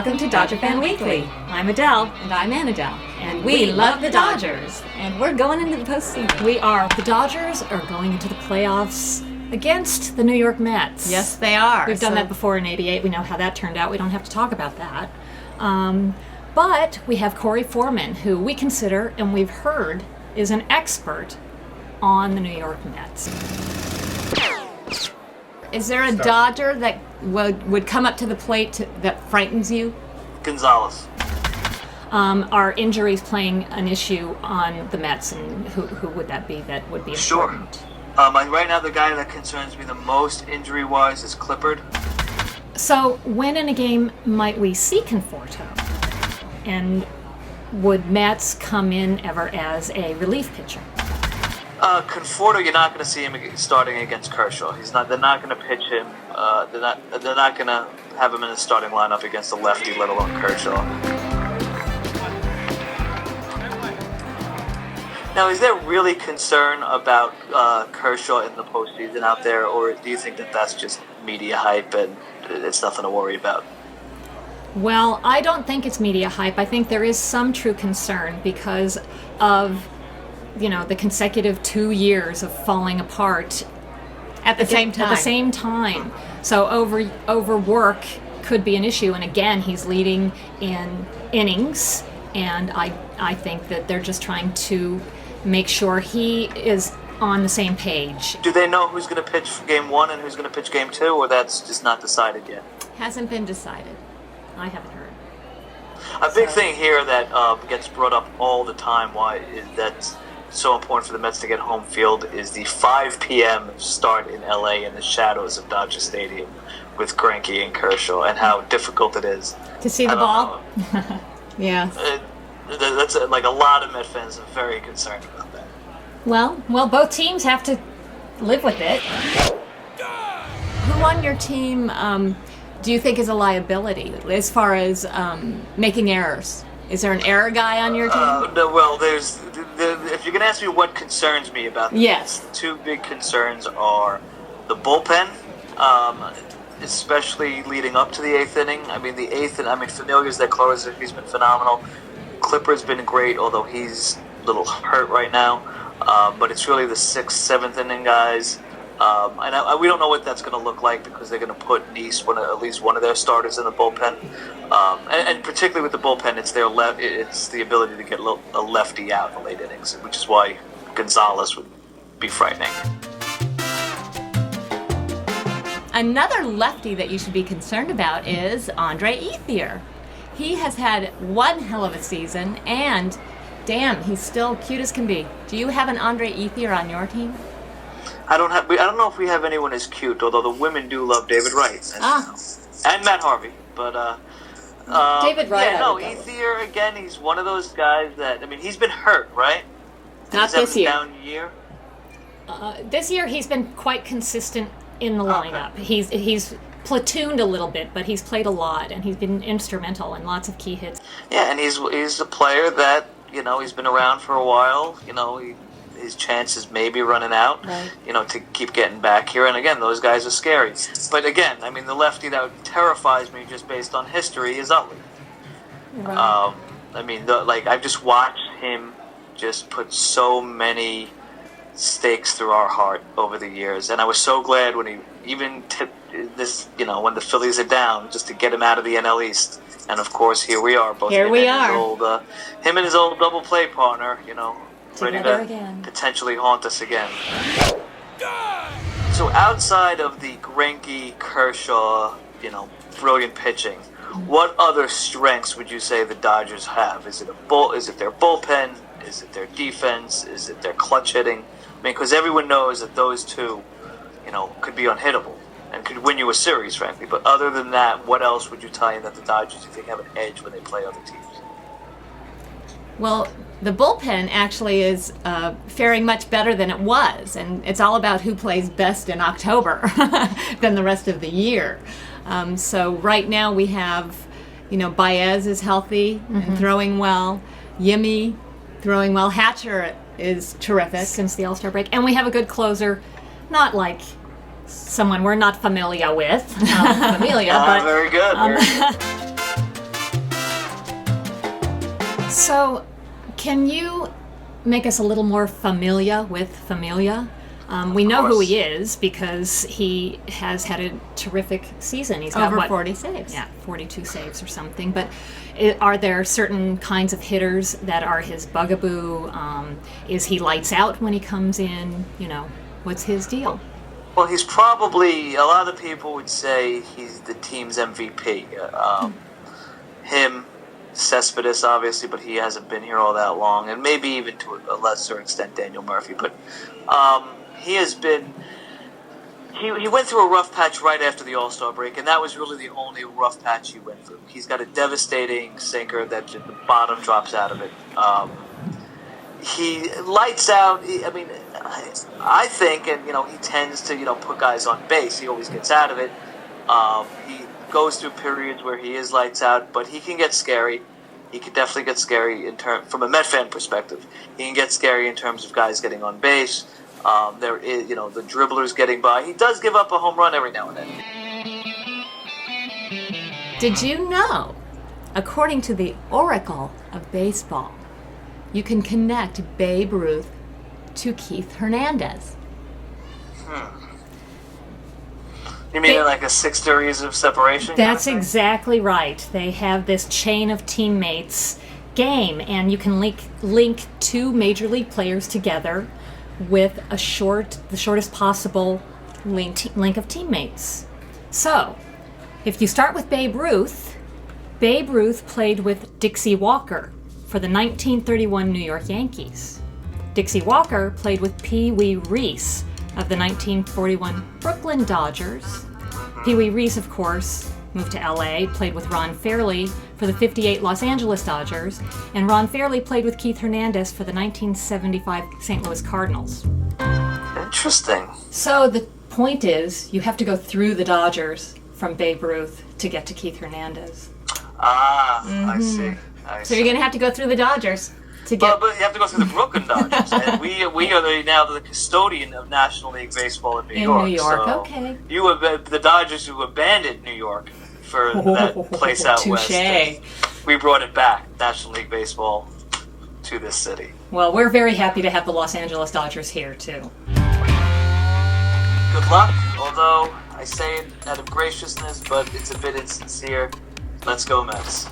Welcome to Dodger Fan Weekly. I'm Adele. And I'm Anadel. And we love the Dodgers. And we're going into the postseason. We are. The Dodgers are going into the playoffs against the New York Mets. Yes, they are. We've done that before in '88. We know how that turned out. We don't have to talk about that. But we have Cory Forman, who we consider and we've heard is an expert on the New York Mets. Is there a Dodger that would come up to the plate that frightens you? Gonzalez. Are injuries playing an issue on the Mets, and who would that be that would be important? Sure. Right now, the guy that concerns me the most injury-wise is Clippard. So when in a game might we see Conforto? And would Mets come in ever as a relief pitcher? Conforto, you're not going to see him starting against Kershaw. They're not going to pitch him. They're not going to have him in the starting lineup against a lefty, let alone Kershaw. Now, is there really concern about Kershaw in the postseason out there, or do you think that that's just media hype and it's nothing to worry about? Well, I don't think it's media hype. I think there is some true concern because of, the consecutive 2 years of falling apart At the same time. So overwork could be an issue. And again, he's leading in innings, and I think that they're just trying to make sure he is on the same page. Do they know who's going to pitch game one and who's going to pitch game two, or that's just not decided yet? Hasn't been decided. I haven't heard. A big thing here that gets brought up all the time, why is that's so important for the Mets to get home field, is the 5 p.m. start in LA in the shadows of Dodger Stadium with Greinke and Kershaw, and how difficult it is To see the ball? Yeah. That's like a lot of Met fans are very concerned about that. Well, both teams have to live with it. Who on your team do you think is a liability as far as making errors? Is there an error guy on your team? No, well, if you're going to ask me what concerns me about this, Yes. the two big concerns are the bullpen, especially leading up to the eighth inning. Familia's their closer. He's been phenomenal. Clippard's been great, although he's a little hurt right now. But it's really the 6th, 7th inning guys. We don't know what that's going to look like because they're going to put Nice, at least one of their starters, in the bullpen. And particularly with the bullpen, it's the ability to get a lefty out in the late innings, which is why Gonzalez would be frightening. Another lefty that you should be concerned about is Andre Ethier. He has had one hell of a season, and damn, he's still cute as can be. Do you have an Andre Ethier on your team? I don't know if we have anyone as cute, although the women do love David Wright. And Matt Harvey. But David Wright. Yeah, no, Ethier, again, he's one of those guys that, he's been hurt, right? Not this year. Down year? This year he's been quite consistent in the lineup. Okay. He's platooned a little bit, but he's played a lot, and he's been instrumental in lots of key hits. Yeah, and he's a player that, he's been around for a while. His chances may be running out, right, to keep getting back here. And again, those guys are scary. But again, the lefty that terrifies me just based on history is Utley. Right. I've just watched him just put so many stakes through our heart over the years. And I was so glad when he even tipped this, when the Phillies are down, just to get him out of the NL East. And of course, here we are. Him and his old double play partner, ready to again. Potentially haunt us again. So outside of the Greinke, Kershaw, brilliant pitching, what other strengths would you say the Dodgers have? Is it their bullpen? Is it their defense? Is it their clutch hitting? Because everyone knows that those two, could be unhittable and could win you a series, frankly. But other than that, what else would you tell you that the Dodgers, you think, have an edge when they play other teams? Well, the bullpen actually is faring much better than it was, and it's all about who plays best in October than the rest of the year. So right now we have, Baez is healthy and throwing well, Yimmy throwing well, Hatcher is terrific Since the All-Star break. And we have a good closer, not like someone we're not familiar with. Familia, but very good. So, can you make us a little more familiar with Familia? We know who he is because he has had a terrific season. He's got Over 40 saves. Yeah, 42 saves or something. But are there certain kinds of hitters that are his bugaboo? Is he lights out when he comes in? You know, what's his deal? Well, he's probably, a lot of people would say he's the team's MVP. Him, Cespedes, obviously, but he hasn't been here all that long, and maybe even to a lesser extent Daniel Murphy. But he has been. He went through a rough patch right after the All-Star break, and that was really the only rough patch he went through. He's got a devastating sinker that the bottom drops out of it. He lights out. I think, and he tends to put guys on base. He always gets out of it. He goes through periods where he is lights out, but he can get scary. He can definitely get scary from a Met fan perspective. He can get scary in terms of guys getting on base. There is, the dribblers getting by. He does give up a home run every now and then. Did you know, according to the Oracle of Baseball, you can connect Babe Ruth to Keith Hernandez? You mean like a 6 degrees of separation? That's exactly right. They have this chain of teammates game, and you can link two major league players together with the shortest possible link of teammates. So, if you start with Babe Ruth played with Dixie Walker for the 1931 New York Yankees. Dixie Walker played with Pee Wee Reese of the 1941 Brooklyn Dodgers. Pee Wee Reese, of course, moved to LA, played with Ron Fairly for the 58 Los Angeles Dodgers, and Ron Fairly played with Keith Hernandez for the 1975 St. Louis Cardinals. Interesting. So the point is, you have to go through the Dodgers from Babe Ruth to get to Keith Hernandez. I see. So you're going to have to go through the Dodgers to get... But you have to go through the Brooklyn Dodgers, and we are now the custodian of National League Baseball in New York. In New York, so okay. You were the Dodgers who abandoned New York for that place out west. Touché. We brought it back, National League Baseball, to this city. Well, we're very happy to have the Los Angeles Dodgers here, too. Good luck, although I say it out of graciousness, but it's a bit insincere. Let's go Mets.